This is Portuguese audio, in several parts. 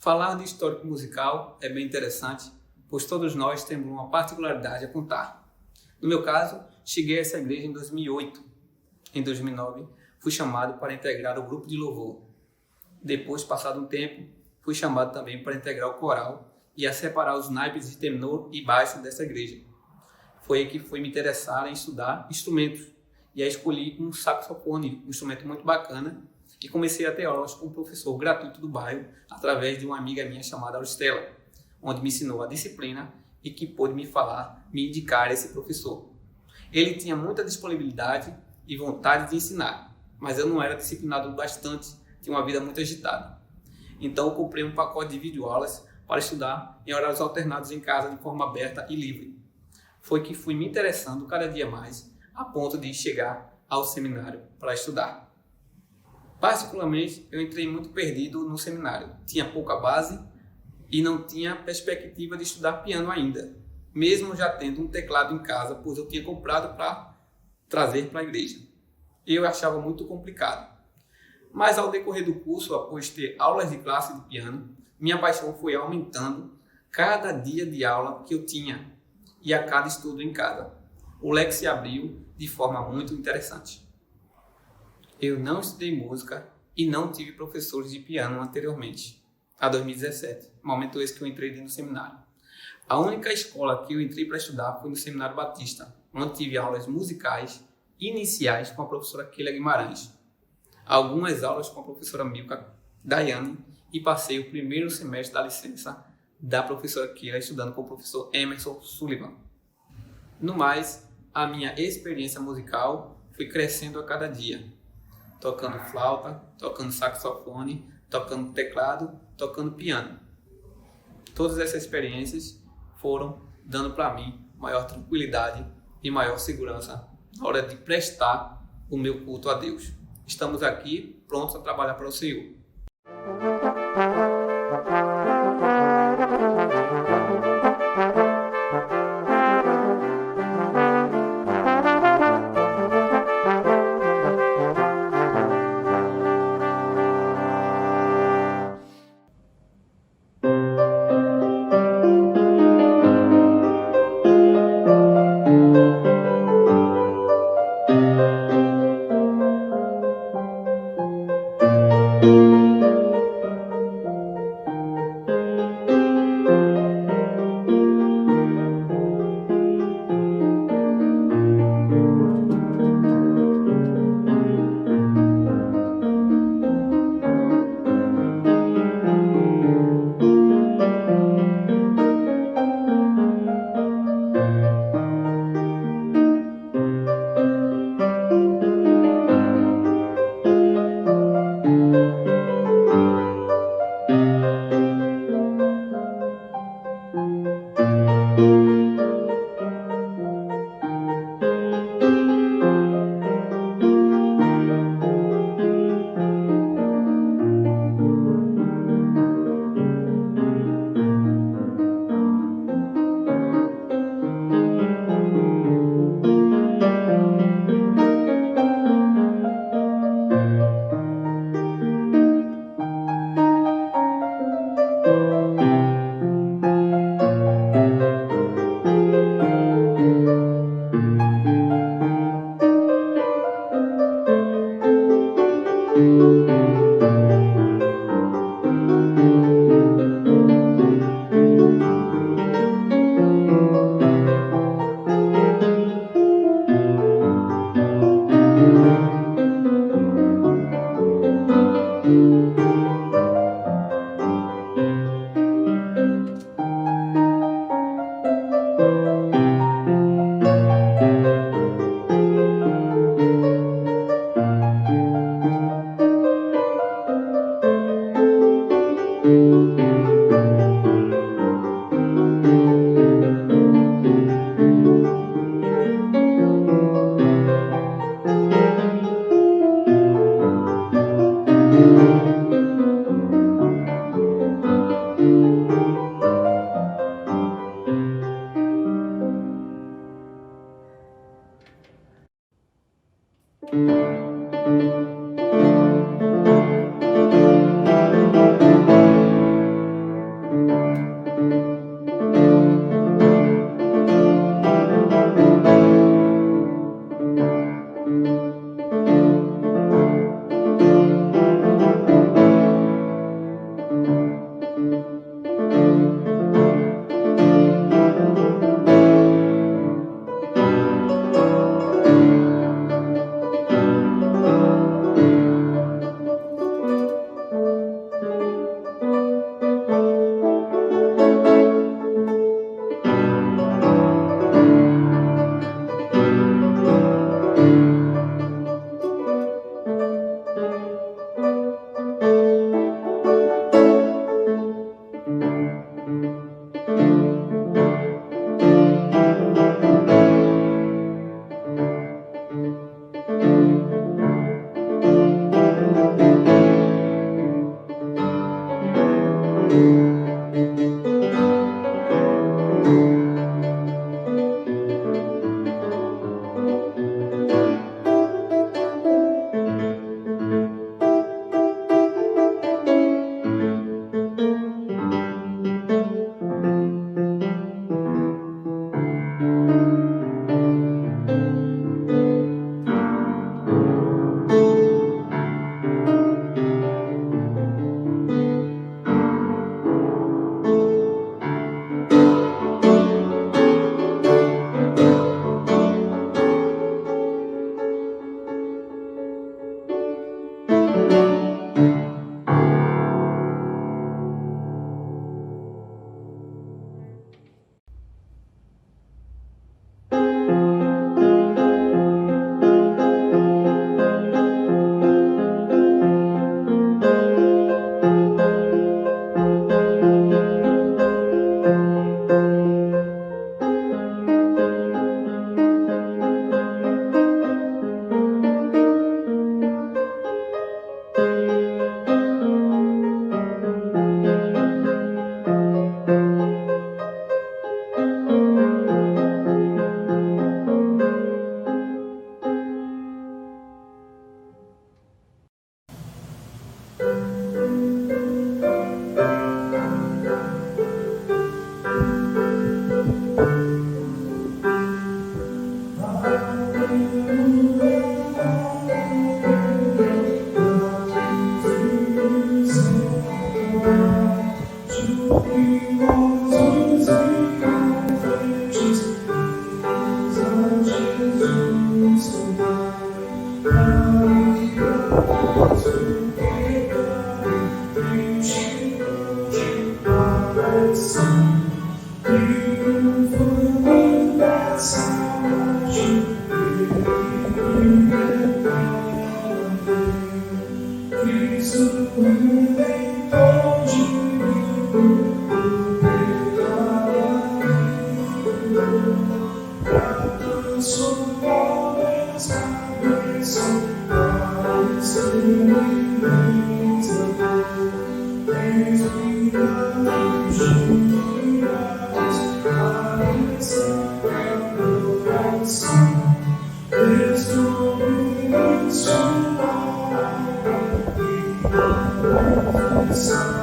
Falar de histórico musical é bem interessante, pois todos nós temos uma particularidade a contar. No meu caso, cheguei a essa igreja em 2008. Em 2009, fui chamado para integrar o grupo de louvor. Depois, passado um tempo, fui chamado também para integrar o coral e a separar os naipes de tenor e baixo dessa igreja. Foi aí que fui me interessar em estudar instrumentos e aí escolhi um saxofone, um instrumento muito bacana, e comecei a ter aulas com um professor gratuito do bairro através de uma amiga minha chamada Auristela, onde me ensinou a disciplina e que pôde me indicar esse professor. Ele tinha muita disponibilidade e vontade de ensinar, mas eu não era disciplinado bastante, tinha uma vida muito agitada. Então eu comprei um pacote de videoaulas para estudar em horários alternados em casa de forma aberta e livre. Foi que fui me interessando cada dia mais, a ponto de chegar ao seminário para estudar. Particularmente, eu entrei muito perdido no seminário. Tinha pouca base e não tinha perspectiva de estudar piano ainda, mesmo já tendo um teclado em casa, pois eu tinha comprado para trazer para a igreja. Eu achava muito complicado. Mas ao decorrer do curso, após ter aulas de classe de piano, minha paixão foi aumentando cada dia de aula que eu tinha e a cada estudo em casa. O leque se abriu de forma muito interessante. Eu não estudei música e não tive professores de piano anteriormente, a 2017, momento esse que eu entrei no seminário. A única escola que eu entrei para estudar foi no Seminário Batista, onde tive aulas musicais iniciais com a professora Keila Guimarães, algumas aulas com a professora Milka Daiane e passei o primeiro semestre da licença da professora Keila estudando com o professor Emerson Sullivan. No mais, a minha experiência musical foi crescendo a cada dia, tocando flauta, tocando saxofone, tocando teclado, tocando piano. Todas essas experiências foram dando para mim maior tranquilidade e maior segurança na hora de prestar o meu culto a Deus. Estamos aqui prontos a trabalhar para o Senhor. Hallelujah.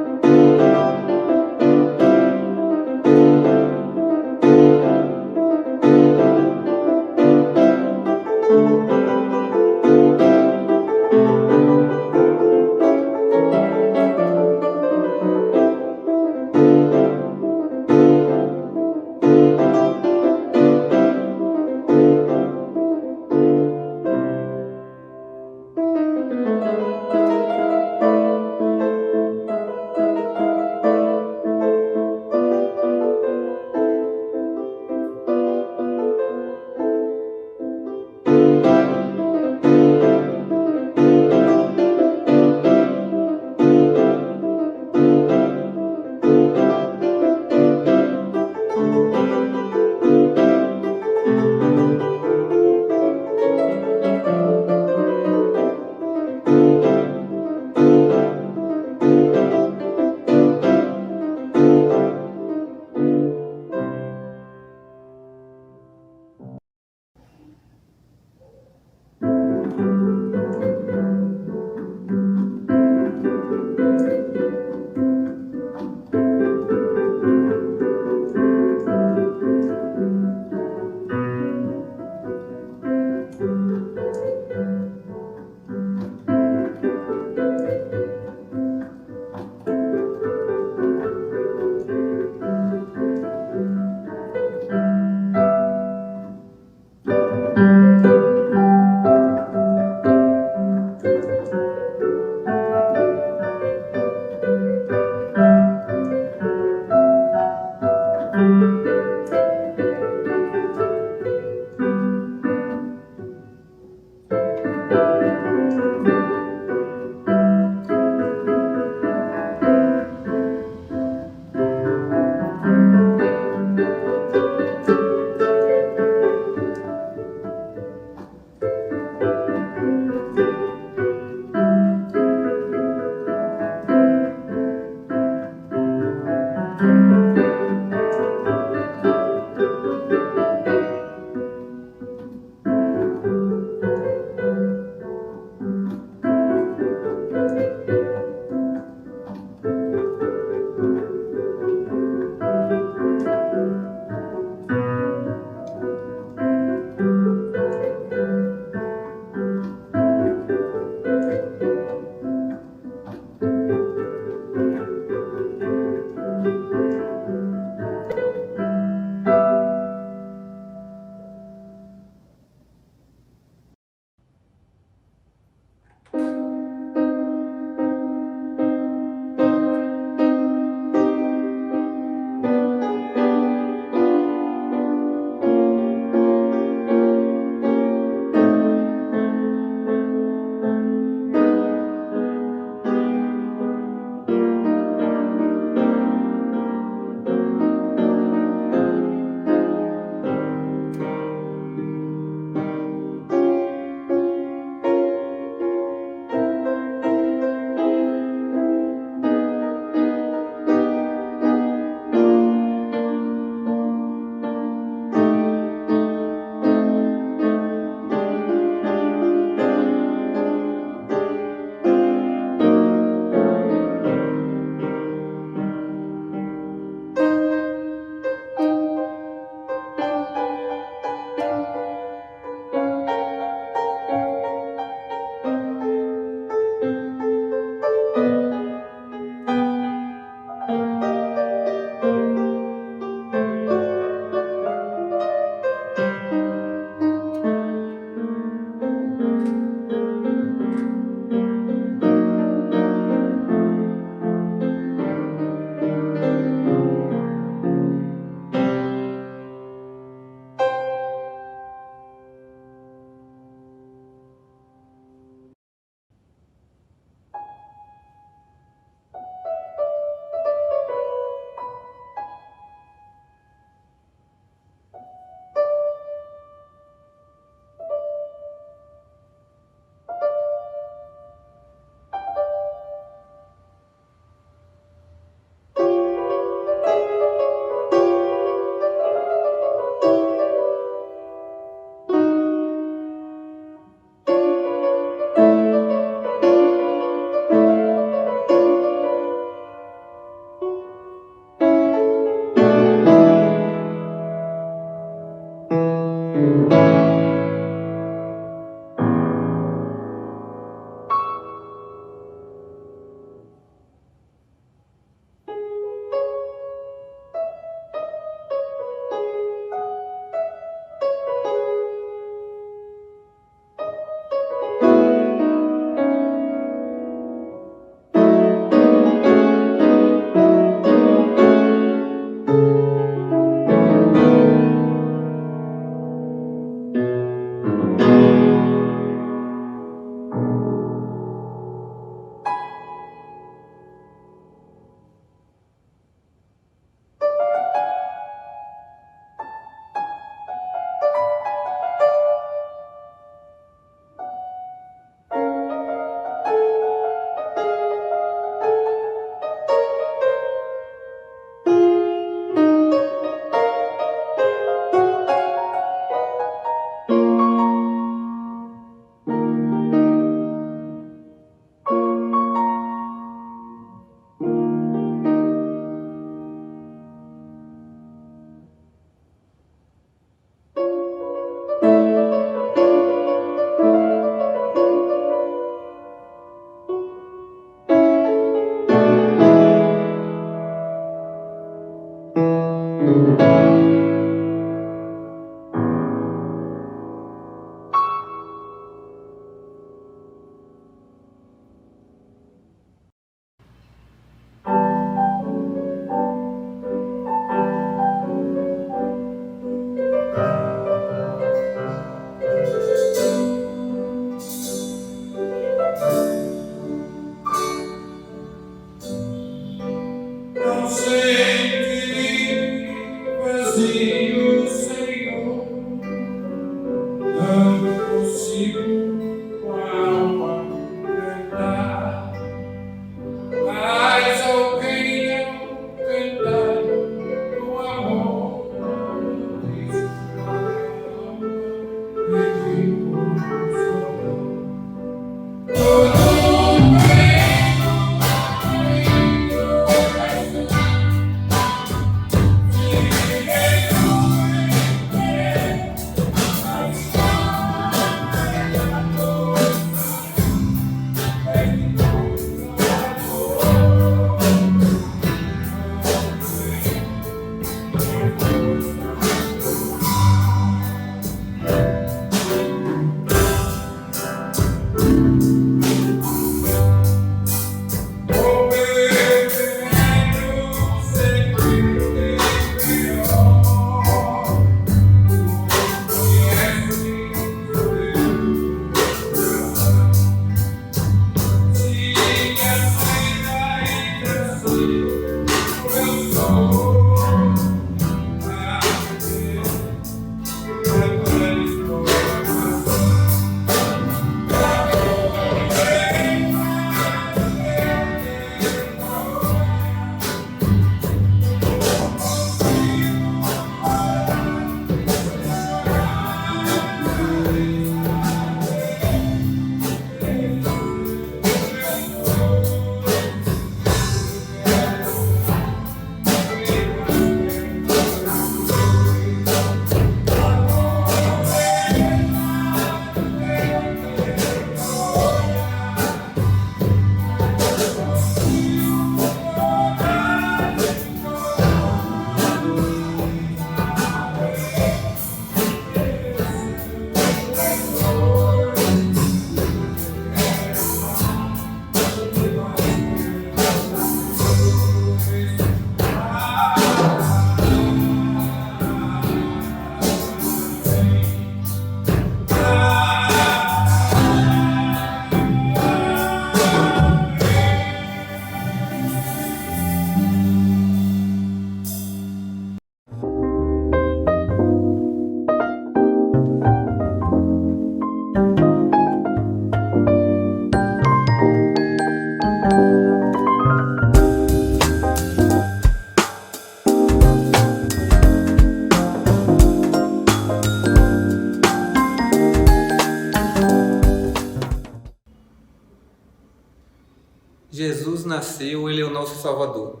Jesus nasceu, Ele é o nosso Salvador.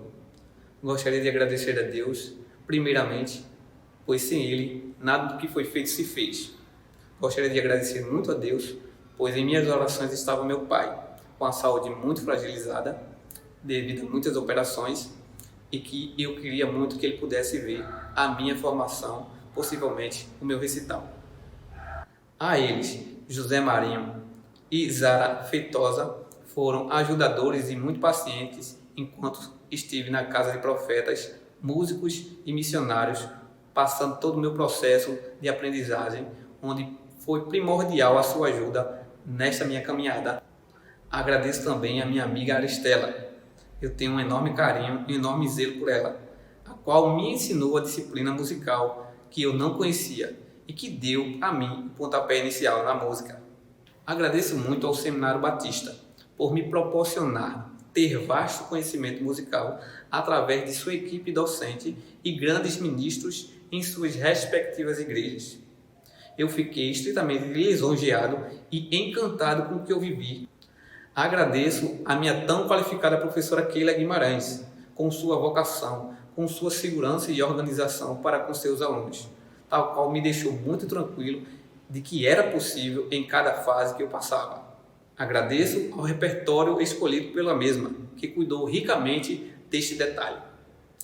Gostaria de agradecer a Deus, primeiramente, pois sem ele, nada do que foi feito se fez. Gostaria de agradecer muito a Deus, pois em minhas orações estava meu pai, com a saúde muito fragilizada, devido a muitas operações, e que eu queria muito que ele pudesse ver a minha formação, possivelmente o meu recital. A eles, José Marinho e Zara Feitosa, foram ajudadores e muito pacientes enquanto estive na Casa de Profetas, músicos e missionários, passando todo o meu processo de aprendizagem, onde foi primordial a sua ajuda nesta minha caminhada. Agradeço também a minha amiga Aristela. Eu tenho um enorme carinho e um enorme zelo por ela, a qual me ensinou a disciplina musical que eu não conhecia e que deu a mim o pontapé inicial na música. Agradeço muito ao Seminário Batista por me proporcionar ter vasto conhecimento musical através de sua equipe docente e grandes ministros em suas respectivas igrejas. Eu fiquei estritamente lisonjeado e encantado com o que eu vivi. Agradeço a minha tão qualificada professora Keila Guimarães, com sua vocação, com sua segurança e organização para com seus alunos, tal qual me deixou muito tranquilo de que era possível em cada fase que eu passava. Agradeço ao repertório escolhido pela mesma, que cuidou ricamente deste detalhe.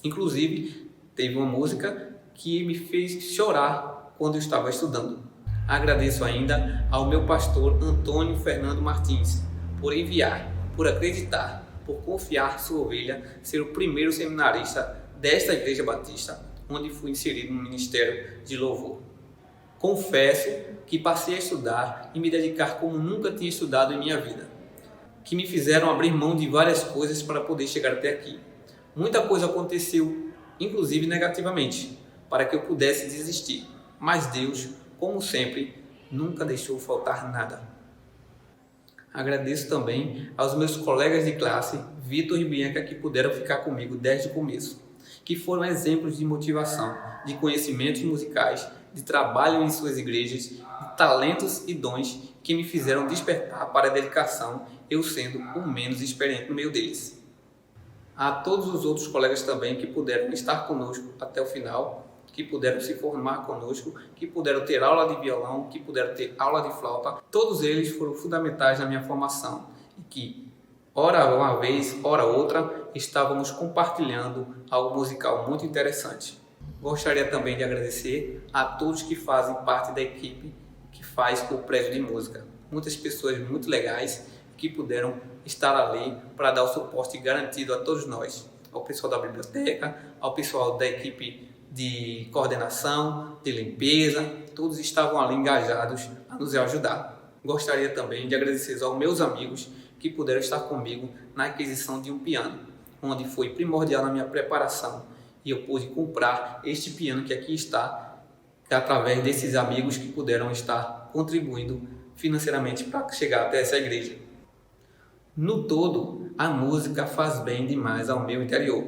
Inclusive, teve uma música que me fez chorar quando eu estava estudando. Agradeço ainda ao meu pastor Antônio Fernando Martins, por enviar, por acreditar, por confiar sua ovelha ser o primeiro seminarista desta Igreja Batista, onde fui inserido no ministério de louvor. Confesso que passei a estudar e me dedicar como nunca tinha estudado em minha vida, que me fizeram abrir mão de várias coisas para poder chegar até aqui. Muita coisa aconteceu, inclusive negativamente, para que eu pudesse desistir, mas Deus, como sempre, nunca deixou faltar nada. Agradeço também aos meus colegas de classe, Vitor e Bianca, que puderam ficar comigo desde o começo, que foram exemplos de motivação, de conhecimentos musicais, de trabalho em suas igrejas, de talentos e dons que me fizeram despertar para a dedicação, eu sendo o menos experiente no meio deles. A todos os outros colegas também que puderam estar conosco até o final, que puderam se formar conosco, que puderam ter aula de violão, que puderam ter aula de flauta, todos eles foram fundamentais na minha formação e que, ora uma vez, ora outra, estávamos compartilhando algo musical muito interessante. Gostaria também de agradecer a todos que fazem parte da equipe que faz o Prédio de Música. Muitas pessoas muito legais que puderam estar ali para dar o suporte garantido a todos nós, ao pessoal da biblioteca, ao pessoal da equipe de coordenação, de limpeza, todos estavam ali engajados a nos ajudar. Gostaria também de agradecer aos meus amigos que puderam estar comigo na aquisição de um piano, onde foi primordial na minha preparação e eu pude comprar este piano que aqui está, através desses amigos que puderam estar contribuindo financeiramente para chegar até essa igreja. No todo, a música faz bem demais ao meu interior.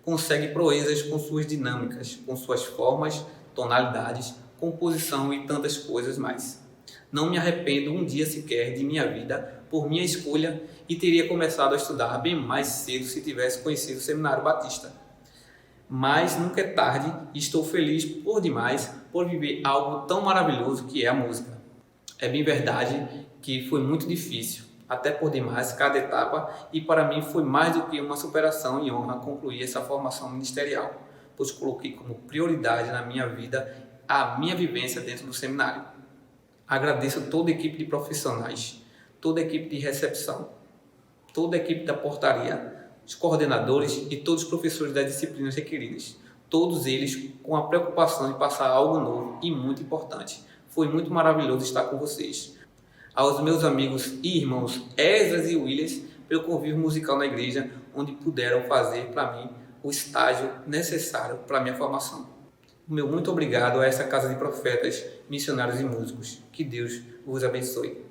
Consegue proezas com suas dinâmicas, com suas formas, tonalidades, composição e tantas coisas mais. Não me arrependo um dia sequer de minha vida por minha escolha e teria começado a estudar bem mais cedo se tivesse conhecido o Seminário Batista. Mas nunca é tarde e estou feliz por demais por viver algo tão maravilhoso que é a música. É bem verdade que foi muito difícil, até por demais, cada etapa, e para mim foi mais do que uma superação e honra concluir essa formação ministerial, pois coloquei como prioridade na minha vida a minha vivência dentro do seminário. Agradeço toda a equipe de profissionais, toda a equipe de recepção, toda a equipe da portaria, os coordenadores e todos os professores das disciplinas requeridas, todos eles com a preocupação de passar algo novo e muito importante. Foi muito maravilhoso estar com vocês. Aos meus amigos e irmãos Esdras e Williams, pelo convívio musical na igreja, onde puderam fazer para mim o estágio necessário para a minha formação. O meu muito obrigado a essa Casa de Profetas, Missionários e Músicos. Que Deus vos abençoe.